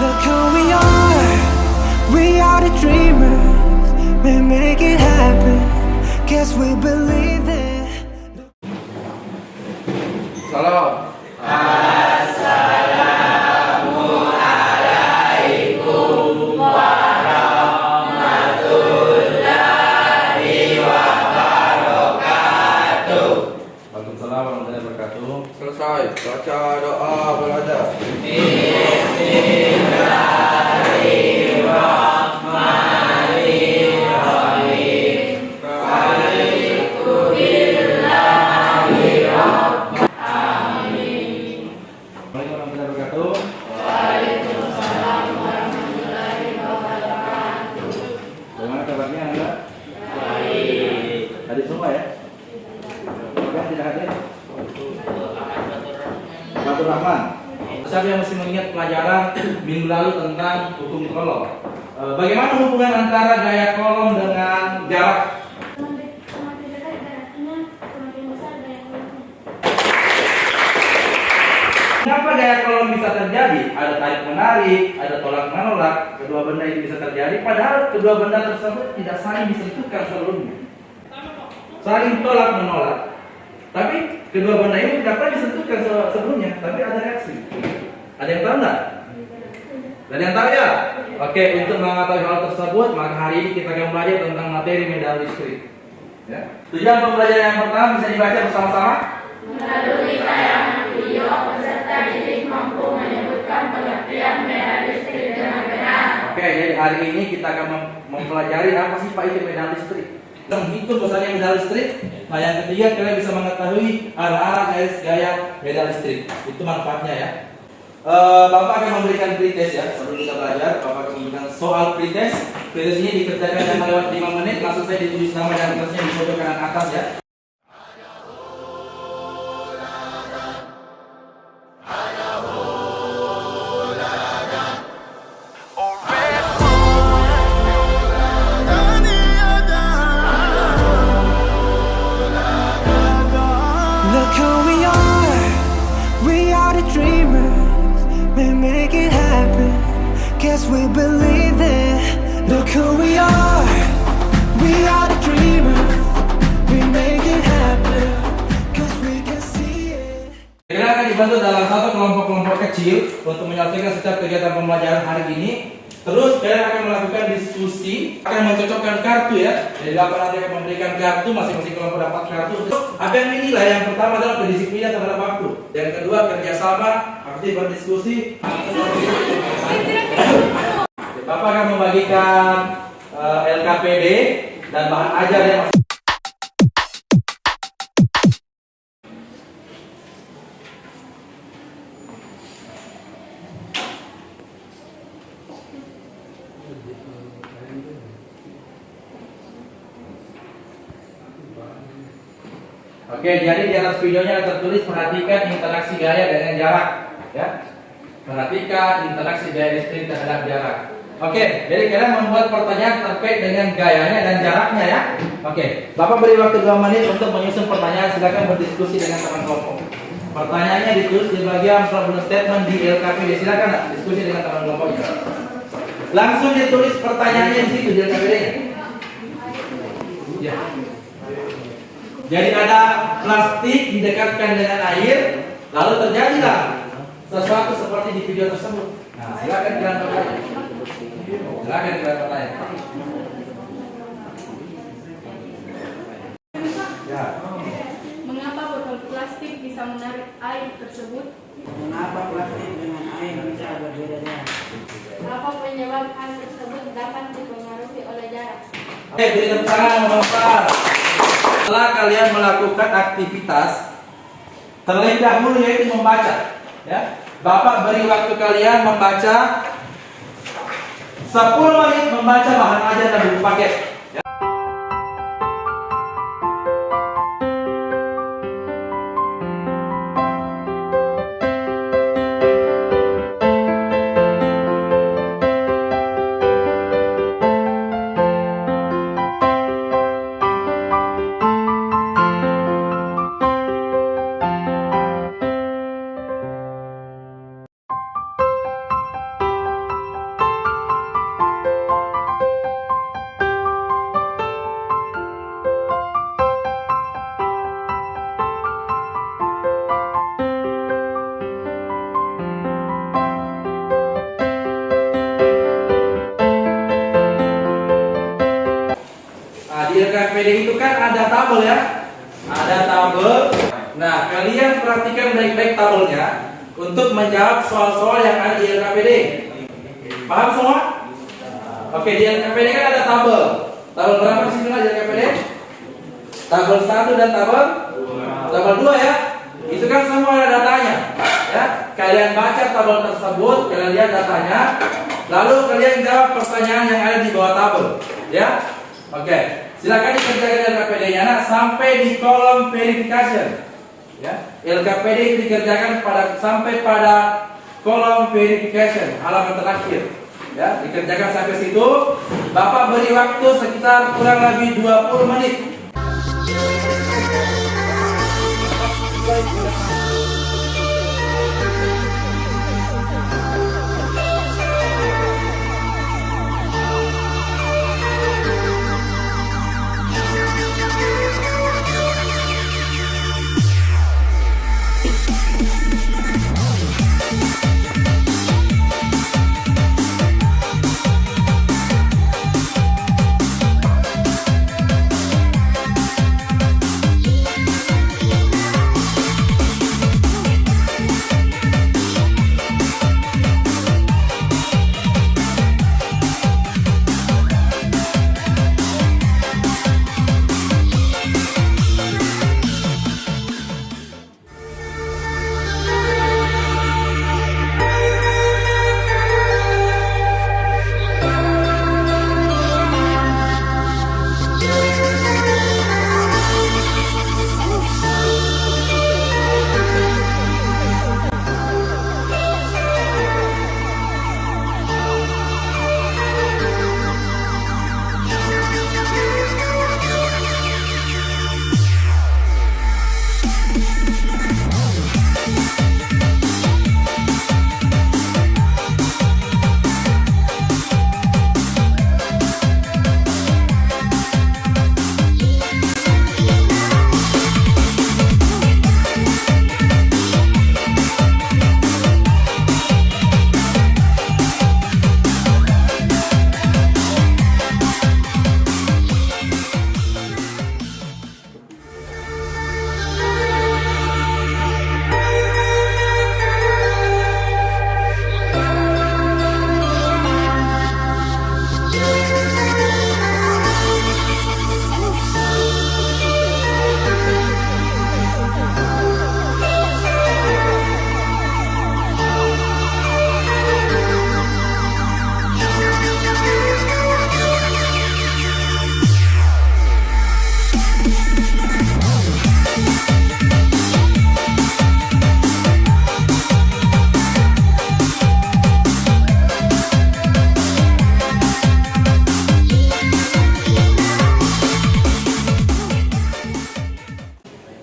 Look who we are the dreamers. We make it happen. Guess we believe it. Salam. Waalaikumsalam warahmatullahi wabarakatuh. Selesai baca doa belajar. Bagaimana kabarnya Anda? Baik. Hadir semua ya? Yang tidak hadir? Abdul Rahman. Siapa yang masih mengingat pelajaran minggu lalu tentang hukum kolom? Bagaimana hubungan antara gaya kolom dengan jarak? Semakin dekat jaraknya, semakin besar gaya kolomnya. Kenapa gaya kolom bisa terjadi? Ada tarik menarik, ada tolak menolak. Kedua benda itu bisa terjadi, padahal kedua benda tersebut tidak saling disentuhkan sebelumnya. Saling tolak menolak. Tapi kedua benda ini tidak pernah disentuhkan sebelumnya, tapi ada reaksi. Ada yang tahu nggak? Ada yang tahu ya? Oke, untuk mengetahui hal tersebut, maka hari ini kita akan belajar tentang materi medan listrik. Ya. Tujuan pembelajaran yang pertama bisa dibaca bersama-sama. Melalui tayangan video, peserta didik mampu menyebutkan pengertian medan listrik dengan benar. Oke, jadi hari ini kita akan mempelajari apa sih Pak itu medan listrik. Kita menghitung besarnya medan listrik. Nah, yang ketiga kalian bisa mengetahui arah-arah garis gaya medan listrik. Itu manfaatnya ya. Bapak akan memberikan pretest ya. Sebelum kita belajar, Bapak akan memberikan soal pretest. Pretest ini dikerjakan yang lewat 5 menit. Langsung saya ditulis nama dan kertasnya di pojok kanan atas ya. Look who we are the dreamers. We make it happen. Guess we believe it. Look who we are the dreamers. We make it happen. Cause we can see it. Kalian akan dibantu dalam satu kelompok-kelompok kecil untuk menyelesaikan setiap kegiatan pembelajaran hari ini. Terus kalian akan melakukan diskusi, akan mencocokkan kartu ya. Jadi Bapak nanti akan memberikan kartu, masing-masing kelompok dapat kartu. Apa yang dinilai? Yang pertama adalah kedisiplinan terhadap waktu. Yang kedua kerjasama, aktif berdiskusi. Bapak akan membagikan LKPD dan bahan ajar yang Oke, jadi di atas videonya ada tertulis perhatikan interaksi gaya dengan jarak, ya. Perhatikan interaksi gaya listrik terhadap jarak. Oke, jadi kalian membuat pertanyaan terkait dengan gayanya dan jaraknya ya. Oke, Bapak beri waktu 2 menit untuk menyusun pertanyaan. Silakan berdiskusi dengan teman kelompok. Pertanyaannya ditulis di bagian problem statement di LKPD. Silakan diskusi dengan teman kelompoknya. Langsung ditulis pertanyaannya di situ di LKPD-nya. Ya. Jadi ada plastik didekatkan dengan air, lalu terjadilah sesuatu seperti di video tersebut. Nah, silakan kalian bertanya. Silakan kalian bertanya. Ya. Mengapa botol plastik bisa menarik air tersebut? Mengapa plastik dengan air bisa berbeda? Apa penyebab hal tersebut dapat dipengaruhi oleh jarak? Oke, beri tepuk tangan Bapak. Setelah kalian melakukan aktivitas terlebih dahulu yaitu membaca, ya. Bapak beri waktu kalian membaca 10 menit membaca bahan ajar dan buku paket. LKPD itu kan ada tabel ya. Ada tabel. Nah, kalian perhatikan baik-baik tabelnya untuk menjawab soal-soal yang ada di LKPD. Paham semua? Oke, di LKPD kan ada tabel. Tabel berapa sih di LKPD? Tabel 1 dan tabel 2 ya. Itu kan semua ada datanya. Ya, kalian baca tabel tersebut, kalian lihat datanya, lalu kalian jawab pertanyaan yang ada di bawah tabel. Ya. Oke. Silakan dikerjakan LKPD-nya sampai di kolom verification. Ya, LKPD dikerjakan sampai pada kolom verification halaman terakhir. Ya, dikerjakan sampai situ. Bapak beri waktu sekitar kurang lebih 20 menit.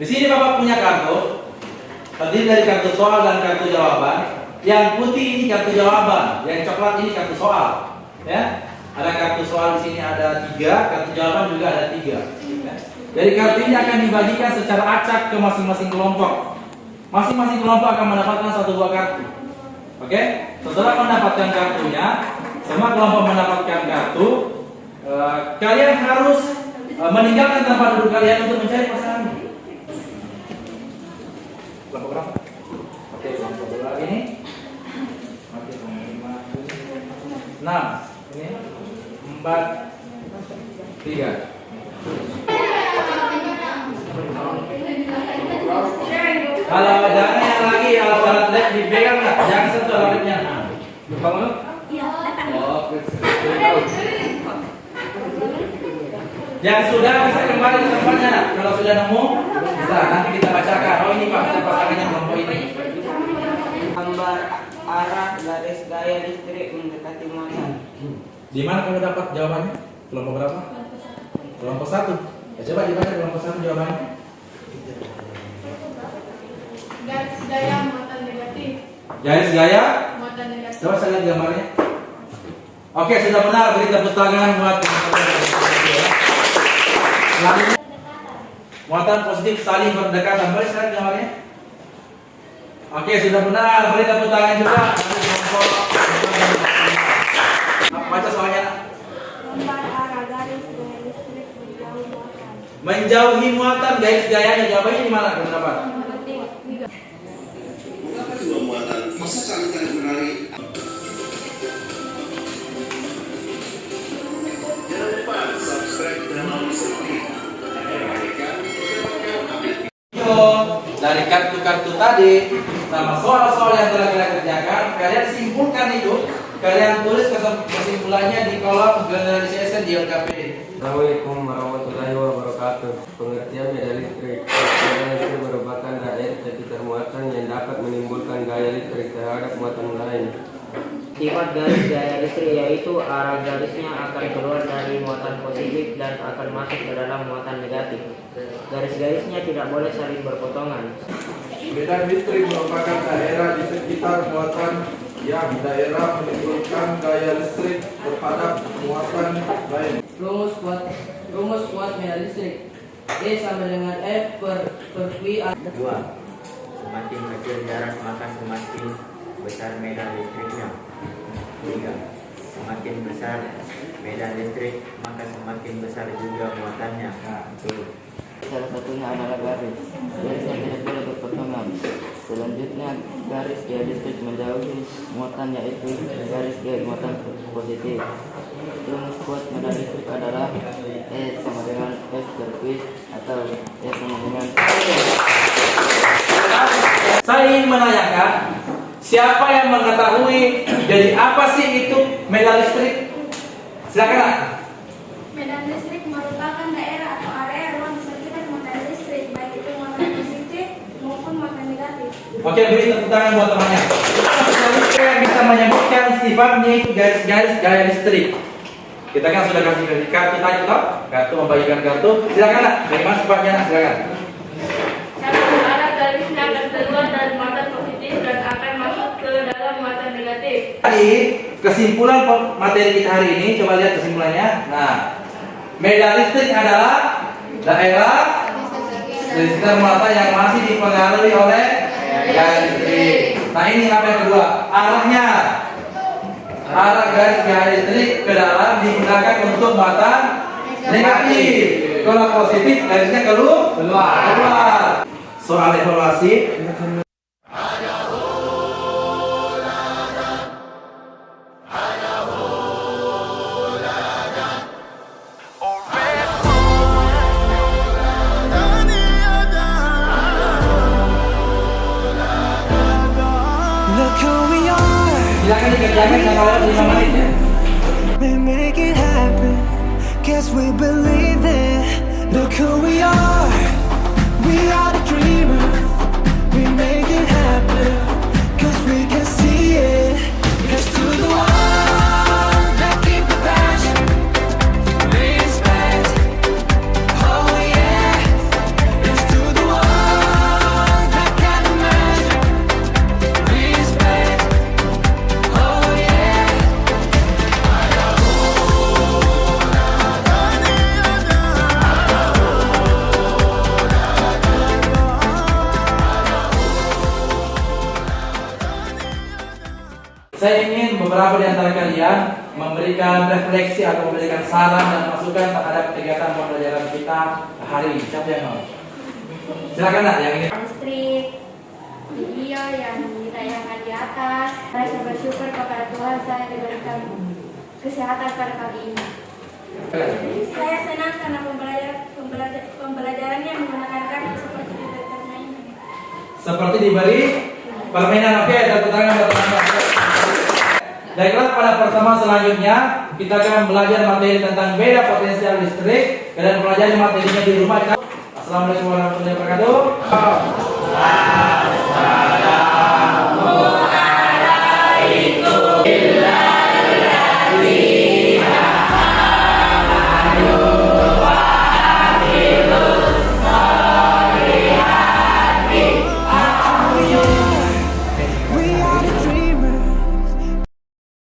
Di sini Bapak punya kartu, terdiri dari kartu soal dan kartu jawaban. Yang putih ini kartu jawaban, yang coklat ini kartu soal. Ya, ada kartu soal di sini ada 3, kartu jawaban juga ada 3. Ya. Dari kartu ini akan dibagikan secara acak ke masing-masing kelompok. Masing-masing kelompok akan mendapatkan 1 buah kartu. Oke, setelah mendapatkan kartunya, semua kelompok mendapatkan kartu. Kalian harus meninggalkan tempat duduk kalian untuk mencari pasangan. Kelompok berapa? Oke, kelompok bola ini. Oke, kelompok 5, 6. Ini 4, 3. Kalau jangan yang lagi, kalau alat lab dipegang nggak? Jangan sentuh alatnya. Bangun? Oh, yang sudah bisa kembali ke tempatnya. Nak. Kalau sudah nemu, bisa nanti kita bacakan. Oh ini Pak, pasangannya kelompok ini. Gambar arah garis gaya listrik mendekati muatan. Di mana kamu dapat jawabannya? Kelompok berapa? Kelompok 1. Ya, coba dibaca kelompok 1 jawabannya. Garis gaya muatan negatif. Garis gaya. Muatan negatif. Coba saya lihat gambarnya. Oke, sudah benar. Beri tepuk tangan buat selanjutnya. Muatan positif saling berdekatan. Boleh saya lihat gambarnya? Oke, sudah benar. Beri tepuk tangan juga. Baca soalnya. Gambar arah garis gaya listrik menjauh muatan. Menjauhi muatan garis gayanya, jawabannya di mana? Kenapa? Mengapa dua muatan bisa saling menarik? Jangan lupa subscribe channel Misteri. Dari kartu-kartu tadi sama soal-soal yang telah kita kerjakan, kalian simpulkan itu, kalian tulis kesimpulannya di kolom generalisasi di LKPD. Assalamualaikum warahmatullahi wabarakatuh. Pengertian medan listrik. Medan listrik merupakan daerah sekitar muatan yang dapat menimbulkan gaya listrik terhadap muatan lain. Sifat garis gaya listrik yaitu arah garisnya akan keluar dari muatan positif dan akan masuk ke dalam muatan negatif. Garis-garisnya tidak boleh saling berpotongan. Medan listrik merupakan daerah di sekitar muatan yang daerah menimbulkan gaya listrik terhadap muatan lain. Rumus kuat medan listrik E sama dengan F per V. 2. Semakin kecil jarak maka semakin besar medan listriknya. 3. Semakin besar medan listrik maka semakin besar juga muatannya. Salah satunya adalah garis. Garis yang tidak boleh berpotongan. Selanjutnya garis gaya listrik menjauhi muatan yaitu garis gaya muatan positif. Rumus kuat medan listrik adalah E sama dengan F per V atau E sama dengan. Saya ingin menanyakan, siapa yang mengetahui dari apa sih itu medan listrik? Silakan. Nak. Medan listrik merupakan daerah atau area ruang di sekitar muatan listrik, baik itu muatan positif maupun muatan negatif. Oke, beri tepuk tangan buat temannya. Siapa yang bisa menyebutkan sifatnya itu garis-garis gaya listrik? Kita kan sudah kasih kartu tadi toh, kartu membagikan kartu. Silakan Nak, bagaimana sifatnya Nak? Silakan. Satu, arah garisnya akan keluar dari muatan positif dan akan masuk ke dalam muatan negatif. Tadi kesimpulan materi kita hari ini, coba lihat kesimpulannya. Nah, medan listrik adalah daerah di sekitar muatan yang masih dipengaruhi oleh gaya listrik. Nah, ini apa yang kedua? Arahnya. Arah garis gaya listrik ke dalam digunakan untuk muatan negatif. Kalau positif garisnya keluar. Soal evaluasi. Look who we are. Silakan dikerjakan sama 5 menit ya. We make it happen. Guess we believe it. Look who we are. We are the dreamers. We make it happen. Cause we can see it. Here's to the one that keep the passion. Respect. Oh yeah. Here's to the one that can imagine. Respect. Oh yeah. Saya ingin beberapa di antara kalian memberikan refleksi atau memberikan saran dan masukan terhadap kegiatan pembelajaran kita hari ini. Siapa yang mau? Silakan Nak, yang ini. Listrik, video yang ditayangkan di atas. Saya bersyukur kepada Tuhan saya diberikan kesehatan pada pagi ini. Saya senang karena pembelajarannya menggunakan kartu seperti diberi permainan. Seperti diberi permainan. Oke, tepuk tangan buat teman-teman. Baiklah, pada pertemuan selanjutnya kita akan belajar materi tentang beda potensial listrik. Kalian pelajari materinya di rumah. Assalamualaikum warahmatullahi wabarakatuh.